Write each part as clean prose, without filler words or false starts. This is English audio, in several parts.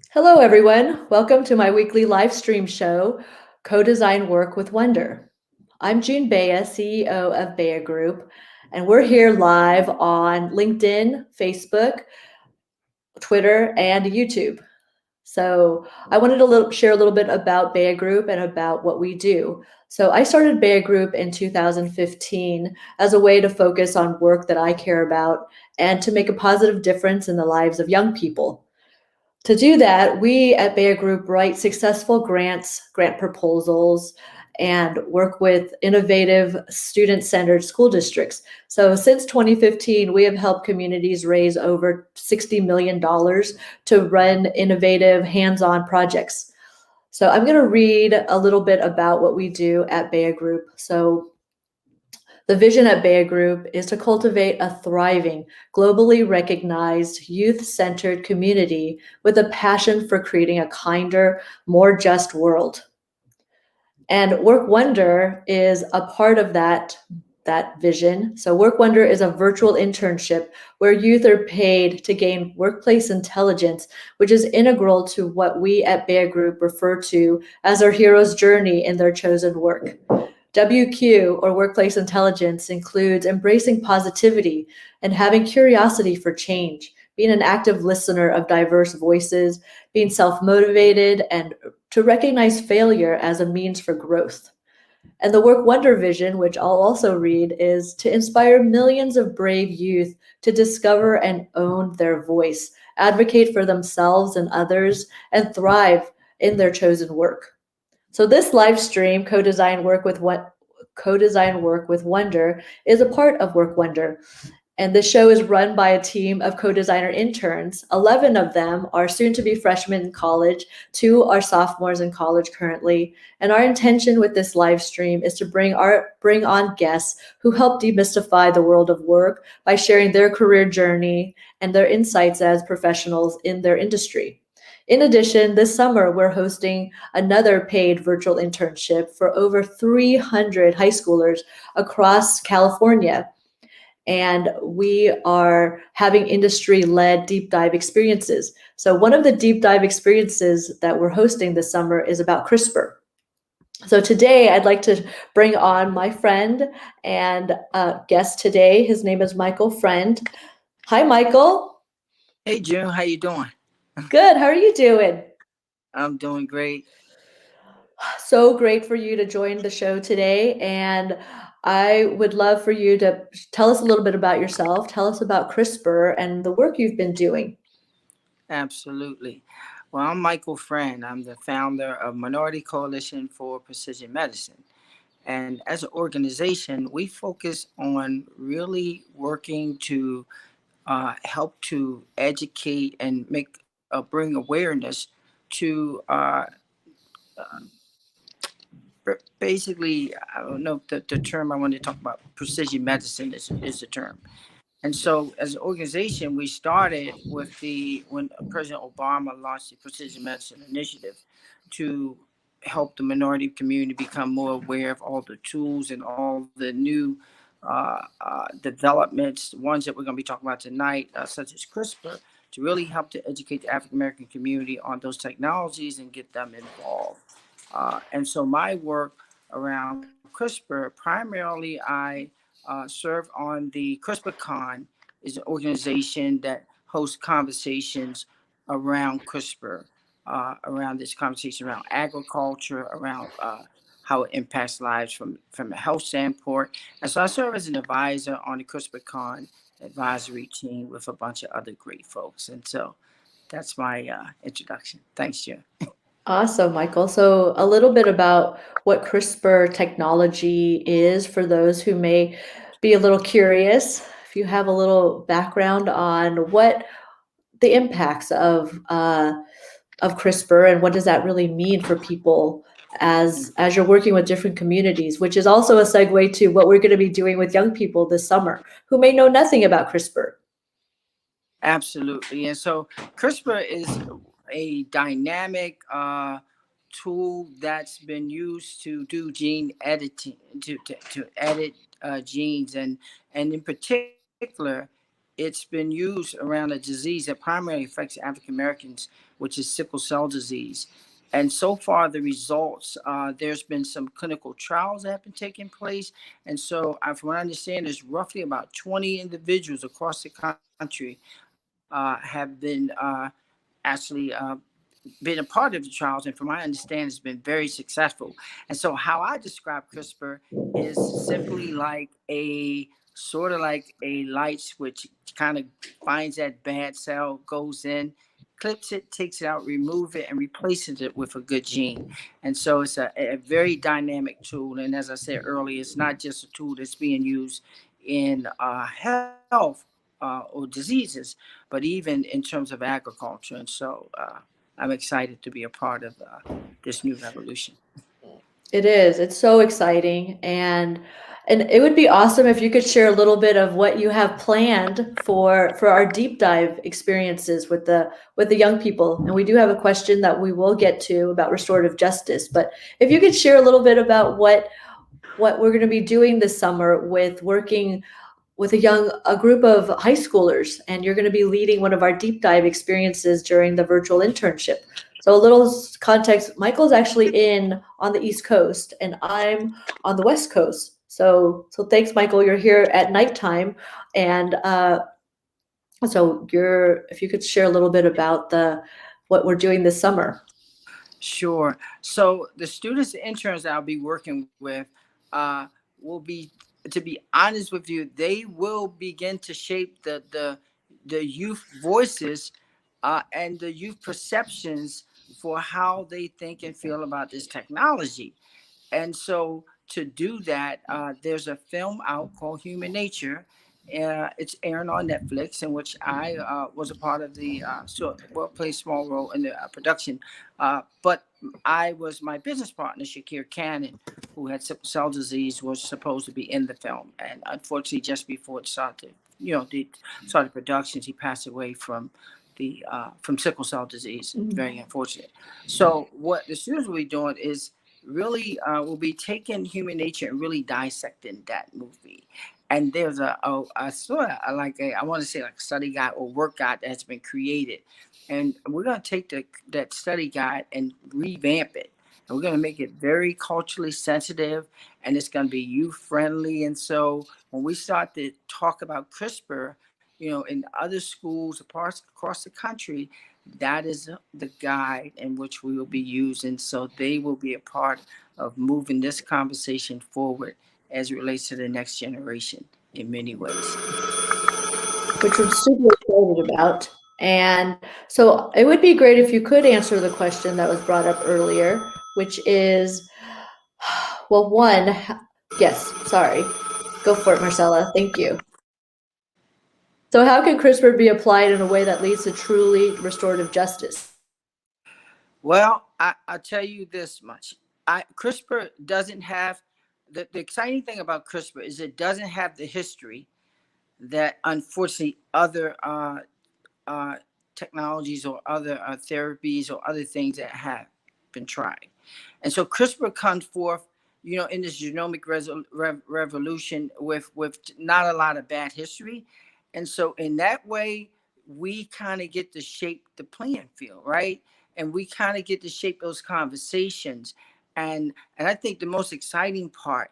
Hello, everyone. Welcome to my weekly live stream show, Co-Design Work with Wonder. I'm June Baya, CEO of BayhaGroup, and we're here live on LinkedIn, Facebook, Twitter, and YouTube. So I wanted to share a little bit about BayhaGroup and about what we do. So I started BayhaGroup in 2015 as a way to focus on work that I care about and to make a positive difference in the lives of young people. To do that, we at BayhaGroup write successful grants, grant proposals, and work with innovative student-centered school districts. So since 2015, we have helped communities raise over $60 million to run innovative hands-on projects. So I'm going to read a little bit about what we do at BayhaGroup. So the vision at BayhaGroup is to cultivate a thriving, globally recognized, youth-centered community with a passion for creating a kinder, more just world. And Work Wonder is a part of that vision. So Work Wonder is a virtual internship where youth are paid to gain workplace intelligence, which is integral to what we at BayhaGroup refer to as our hero's journey in their chosen work. WQ, or workplace intelligence, includes embracing positivity and having curiosity for change, being an active listener of diverse voices, being self-motivated, and to recognize failure as a means for growth. And the Work Wonder vision, which I'll also read, is to inspire millions of brave youth to discover and own their voice, advocate for themselves and others, and thrive in their chosen work. So this live stream, Co-Design Work with Wonder, is a part of Work Wonder. And the show is run by a team of co-designer interns. 11 of them are soon to be freshmen in college. 2 are sophomores in college currently. And our intention with this live stream is to bring on guests who help demystify the world of work by sharing their career journey and their insights as professionals in their industry. In addition, this summer, we're hosting another paid virtual internship for over 300 high schoolers across California. And we are having industry-led deep dive experiences. So one of the deep dive experiences that we're hosting this summer is about CRISPR. So today I'd like to bring on my friend and guest today. His name is Micheal Friend. Hi, Micheal. Hey June, how you doing? Good. How are you doing? I'm doing great. So great for you to join the show today. And I would love for you to tell us a little bit about yourself. Tell us about CRISPR and the work you've been doing. Absolutely. Well, I'm Micheal Friend. I'm the founder of Minority Coalition for Precision Medicine. And as an organization, we focus on really working to help to educate and bring awareness to basically, I don't know the term I want to talk about. Precision medicine is the term. And so, as an organization, we started with when President Obama launched the Precision Medicine Initiative to help the minority community become more aware of all the tools and all the new developments, ones that we're going to be talking about tonight, such as CRISPR, to really help to educate the African American community on those technologies and get them involved. And so, my work around CRISPR, primarily, I serve on the CRISPR is an organization that hosts conversations around CRISPR, around this conversation around agriculture, around how it impacts lives from a health standpoint. And so I serve as an advisor on the CRISPR advisory team with a bunch of other great folks. And so that's my introduction. Thanks, Jim. Awesome, Micheal. So, a little bit about what CRISPR technology is for those who may be a little curious. If you have a little background on what the impacts of CRISPR and what does that really mean for people as you're working with different communities, which is also a segue to what we're going to be doing with young people this summer who may know nothing about CRISPR. Absolutely. And so CRISPR is a dynamic tool that's been used to do gene editing, to edit genes. And in particular, it's been used around a disease that primarily affects African Americans, which is sickle cell disease. And so far, the results, there's been some clinical trials that have been taking place. And so, from what I understand, there's roughly about 20 individuals across the country have been actually been a part of the trials, and from my understanding, it's been very successful. And so, how I describe CRISPR is simply like a sort of like a light switch, kind of finds that bad cell, goes in, clips it, takes it out, remove it, and replaces it with a good gene. And so, it's a very dynamic tool. And as I said earlier, it's not just a tool that's being used in health or diseases, but even in terms of agriculture. And so, I'm excited to be a part of this new revolution. It is. It's so exciting, and it would be awesome if you could share a little bit of what you have planned for our deep dive experiences with the young people. And we do have a question that we will get to about restorative justice, but if you could share a little bit about what we're going to be doing this summer with working with a group of high schoolers, and you're going to be leading one of our deep dive experiences during the virtual internship. So a little context, Michael's actually in on the East Coast and I'm on the West Coast. So thanks, Michael. You're here at nighttime. And so if you could share a little bit about what we're doing this summer. Sure. So the students and interns that I'll be working with will be, to be honest with you, they will begin to shape the youth voices and the youth perceptions for how they think and feel about this technology. And so to do that, there's a film out called Human Nature. It's airing on Netflix, in which I was a part of the played a small role in the production. But I was my business partner, Shakir Cannon, who had sickle cell disease, was supposed to be in the film, and unfortunately, just before it started, the started productions, he passed away from sickle cell disease. Very unfortunate. So what the students will be doing is really will be taking human nature and really dissecting that movie. And there's a sort of like I want to say like a study guide or work guide that's been created, and we're going to take that study guide and revamp it. And we're going to make it very culturally sensitive, and it's going to be youth friendly. And so when we start to talk about CRISPR, in other schools across the country, that is the guide in which we will be using. So they will be a part of moving this conversation forward as it relates to the next generation in many ways. Which I'm super excited about. And so it would be great if you could answer the question that was brought up earlier, which is, well, one, yes, sorry. Go for it, Marcella. Thank you. So how can CRISPR be applied in a way that leads to truly restorative justice? Well, I'll tell you this much. CRISPR doesn't have, the exciting thing about CRISPR is it doesn't have the history that unfortunately other uh, technologies or other therapies or other things that have been tried. And so CRISPR comes forth, in this genomic revolution with not a lot of bad history. And so in that way, we kind of get to shape the playing field, right? And we kind of get to shape those conversations. And I think the most exciting part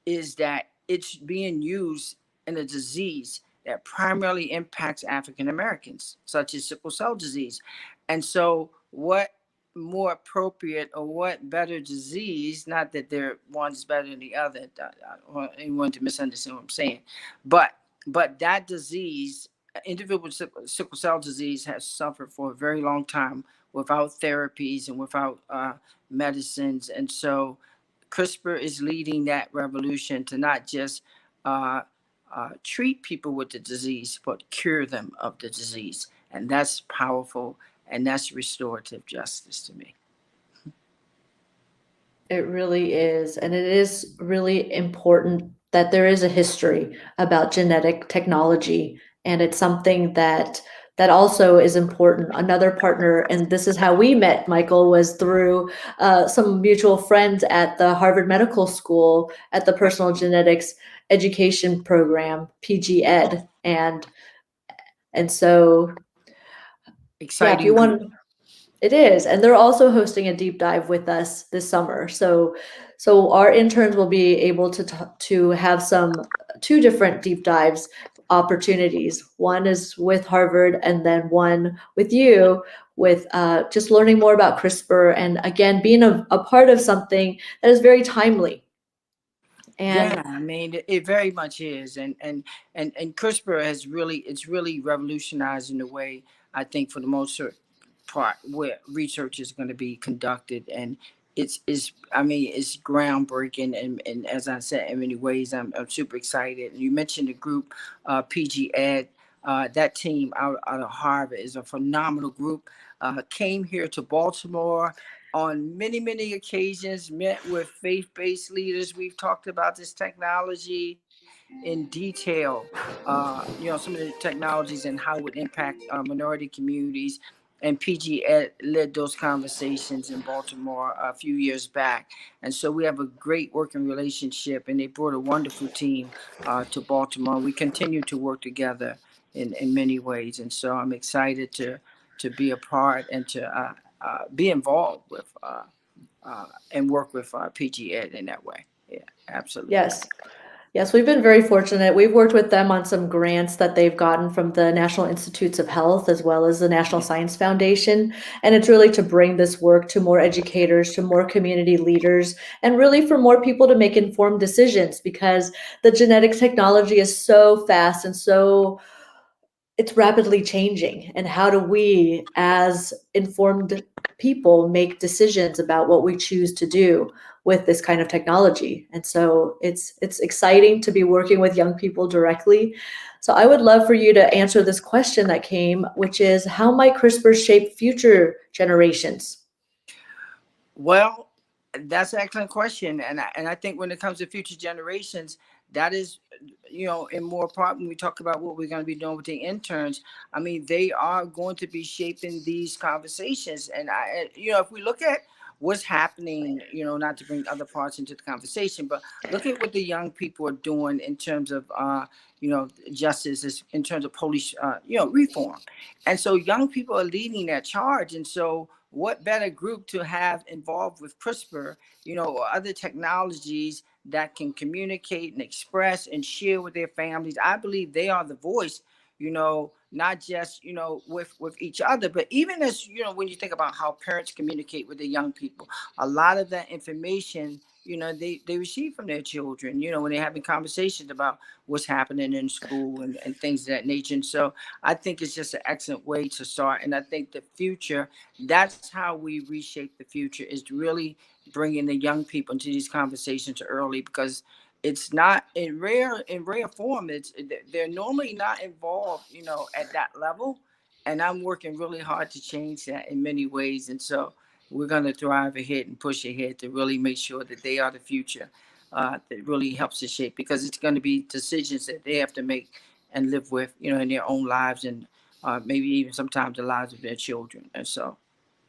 is that it's being used in a disease that primarily impacts African Americans, such as sickle cell disease. And so, what more appropriate or what better disease? Not that there one's better than the other. I don't want anyone to misunderstand what I'm saying, but that disease, individual with sickle cell disease, has suffered for a very long time without therapies and without medicines, and so CRISPR is leading that revolution to not just treat people with the disease, but cure them of the disease. And that's powerful, and that's restorative justice to me. It really is. And it is really important that there is a history about genetic technology. And it's something that also is important. Another partner, and this is how we met, Michael, was through some mutual friends at the Harvard Medical School at the Personal Genetics Education Program, PG Ed. And And so, yeah, if you Exciting group. want, it is. And they're also hosting a deep dive with us this summer. So our interns will be able to have some two different deep dives opportunities. One is with Harvard, and then one with you, with just learning more about CRISPR, and again being a part of something that is very timely. Yeah, And I mean, it very much is, and CRISPR has really, it's really revolutionized in the way, I think, for the most part where research is going to be conducted, and it's I mean, it's groundbreaking, and as I said, in many ways, I'm super excited. You mentioned the group, PG Ed. That team out of Harvard is a phenomenal group. Came here to Baltimore on many occasions, met with faith-based leaders. We've talked about this technology in detail. Some of the technologies and how it would impact minority communities. And PG led those conversations in Baltimore a few years back. And so we have a great working relationship, and they brought a wonderful team to Baltimore. We continue to work together in many ways. And so I'm excited to be a part and to be involved with and work with PG Ed in that way. Yeah, absolutely. yes, yes, we've been very fortunate. We've worked with them on some grants that they've gotten from the National Institutes of Health as well as the National Science Foundation. And it's really to bring this work to more educators, to more community leaders, and really for more people to make informed decisions, because the genetic technology is so fast and so it's rapidly changing. And how do we as informed people make decisions about what we choose to do with this kind of technology? And so it's exciting to be working with young people directly. So I would love for you to answer this question that came, which is, how might CRISPR shape future generations? Well, that's an excellent question, and I think when it comes to future generations, that is, in more part when we talk about what we're going to be doing with the interns. I mean, they are going to be shaping these conversations, and if we look at what's happening, not to bring other parts into the conversation, but look at what the young people are doing in terms of, justice, in terms of police, reform, and so young people are leading that charge, and so what better group to have involved with CRISPR, or other technologies that can communicate and express and share with their families. I believe they are the voice, not just, with each other, but even as, when you think about how parents communicate with the young people, a lot of that information, they receive from their children, when they're having conversations about what's happening in school and things of that nature. And so I think it's just an excellent way to start. And I think the future, that's how we reshape the future, is really bringing the young people into these conversations early, because it's not in rare form. They're normally not involved, at that level. And I'm working really hard to change that in many ways. And so we're going to thrive ahead and push ahead to really make sure that they are the future, that really helps to shape, because it's going to be decisions that they have to make and live with, in their own lives, and maybe even sometimes the lives of their children. And so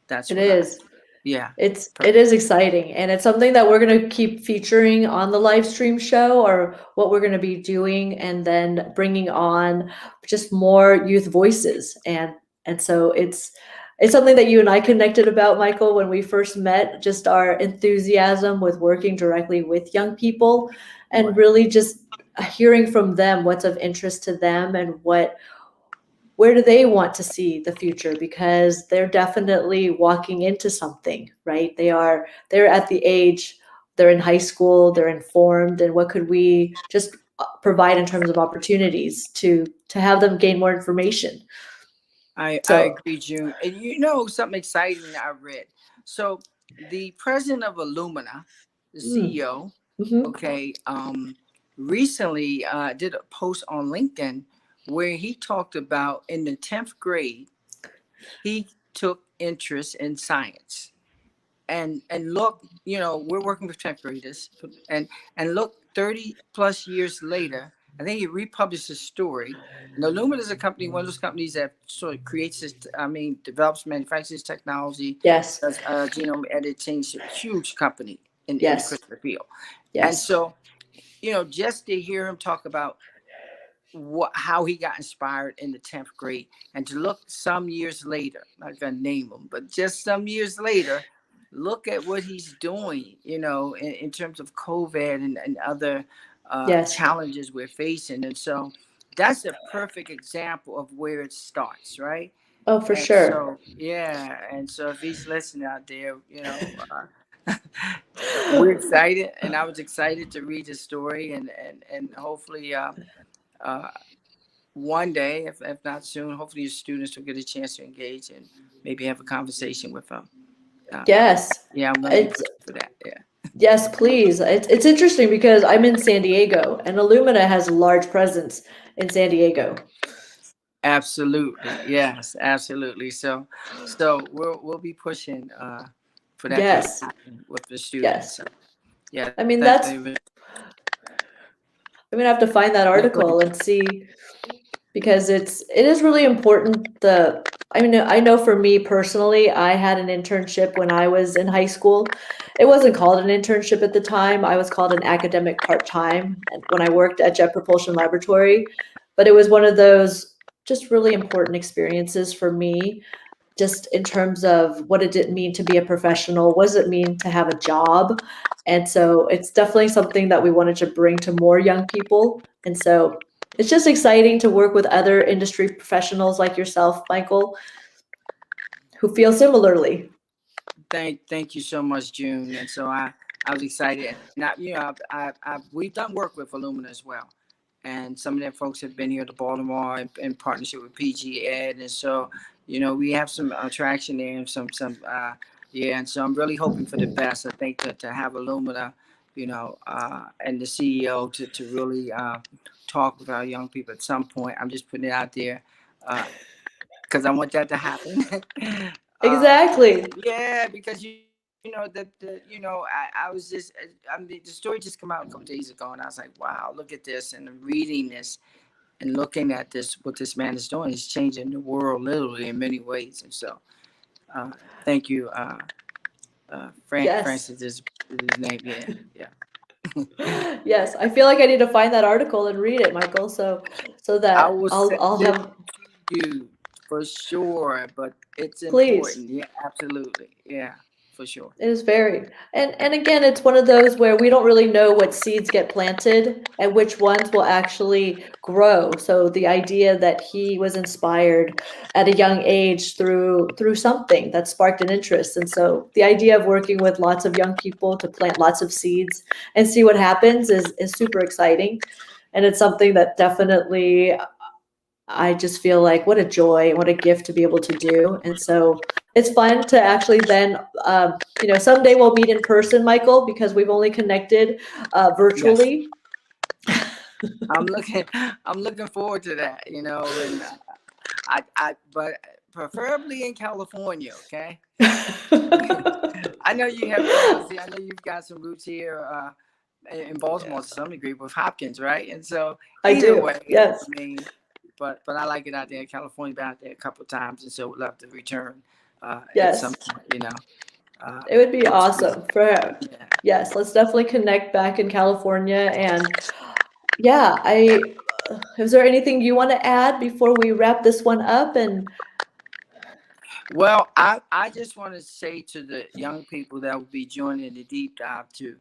that's It what I, is. yeah. It is exciting, and it's something that we're going to keep featuring on the live stream show, or what we're going to be doing, and then bringing on just more youth voices. And so it's something that you and I connected about, Michael, when we first met, just our enthusiasm with working directly with young people, and Right. really just hearing from them what's of interest to them, and where do they want to see the future, because they're definitely walking into something, right? They're at the age, they're in high school, they're informed, and what could we just provide in terms of opportunities to have them gain more information? I So agree, June. And something exciting I read. So the president of Illumina, the mm, CEO, mhm. okay, recently did a post on LinkedIn where he talked about in the 10th grade, he took interest in science. And look, we're working with 10th graders, and look, 30 plus years later, I think he republished his story. Now, Lumen is a company, one of those companies that sort of creates this, develops, manufactures technology, Yes, does genome editing. It's a huge company in the yes, CRISPR field. And yes, so, just to hear him talk about how he got inspired in the 10th grade, and to look some years later, not gonna name him, but just some years later, look at what he's doing, in terms of COVID and other Yes. challenges we're facing. And so that's a perfect example of where it starts, right? Oh, for And sure. so, yeah, and so if he's listening out there, we're excited, and I was excited to read his story, and hopefully, uh, one day, if not soon, hopefully your students will get a chance to engage and maybe have a conversation with them. Uh, Yes. yeah, I'm going to be It's pushing for that. Yeah, yes, please. It's interesting because I'm in San Diego and Illumina has a large presence in San Diego. absolutely. Yes, absolutely. So we'll be pushing for that to Yes. happen with the students. Yes. So, yeah, I mean, thank that's you. I'm gonna have to find that Yeah, go article ahead. and see because it is really important. I mean, I know for me personally, I had an internship when I was in high school. It wasn't called an internship at the time. I was called an academic part-time when I worked at Jet Propulsion Laboratory, but it was one of those just really important experiences for me, just in terms of what it did mean to be a professional, what does it mean to have a job? And so it's definitely something that we wanted to bring to more young people. And so it's just exciting to work with other industry professionals like yourself, Michael, who feel similarly. Thank you so much, June. And so I was excited, and we've done work with Illumina as well, and some of their folks have been here to Baltimore in partnership with PG Ed, and so we have some traction there and some yeah, and so I'm really hoping for the best. I think to have Illumina, and the CEO to really talk with our young people at some point. I'm just putting it out there. Because I want that to happen. uh, Exactly. yeah, because I was just, I mean, the story just came out a couple days ago, and I was like, wow, look at this, and reading this and looking at this, what this man is doing, he's changing the world literally in many ways. And so, uh, thank you, Yes. Francis is his name. Yeah, yeah. Yes. I feel like I need to find that article and read it, Michael, so I that will I'll send I'll it have to you for sure, but it's please. important. Yeah, absolutely. Yeah, for sure. It is very. And again, it's one of those where we don't really know what seeds get planted and which ones will actually grow. So the idea that he was inspired at a young age through something that sparked an interest. And so the idea of working with lots of young people to plant lots of seeds and see what happens is super exciting. And it's something that definitely I just feel like what a joy, what a gift to be able to do. And so it's fun to actually then, someday we'll meet in person, Michael, because we've only connected Yes. virtually. I'm looking I'm looking forward to that, and but preferably in California, okay? I know you have see, I know you've got some roots here in Baltimore to some degree with Hopkins, right? And so I either do. way, Yes. I mean, but I like it out there in California, been out there a couple of times, and so would love to return at some Yes. point. Uh, It would be it's, awesome for, yeah. yes, let's definitely connect back in California. And yeah, is there anything you want to add before we wrap this one up? And Well, I just want to say to the young people that will be joining the deep dive to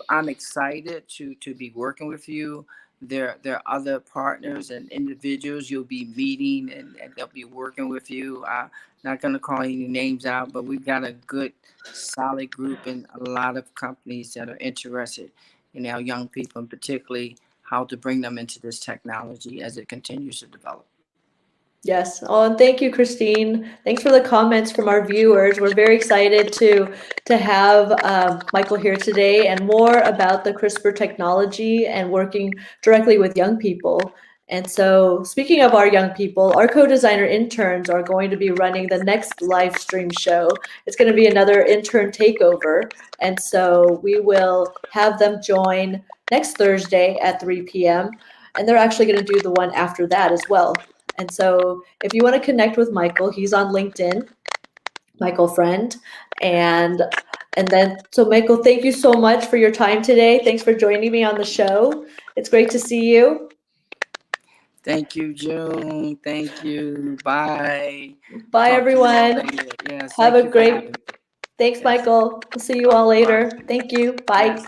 I'm excited to be working with you. There are other partners and individuals you'll be meeting, and they'll be working with you. I'm not going to call any names out, but we've got a good solid group and a lot of companies that are interested in our young people, and particularly how to bring them into this technology as it continues to develop. yes. Oh, and thank you, Christine. Thanks for the comments from our viewers. We're very excited to have Michael here today and more about the CRISPR technology and working directly with young people. And so, speaking of our young people, our co-designer interns are going to be running the next live stream show. It's going to be another intern takeover. And so, we will have them join next Thursday at 3 p.m. And they're actually going to do the one after that as well. And so if you want to connect with Michael, he's on LinkedIn, Micheal Friend. And so Michael, thank you so much for your time today. Thanks for joining me on the show. It's great to see you. Thank you, June. Thank you. Bye. Bye, Talk to you all everyone. later. Yes, Have thank a you for great, having me. thanks, Yes. Michael. We'll see you all Bye. later. Thank you. Bye. Yes.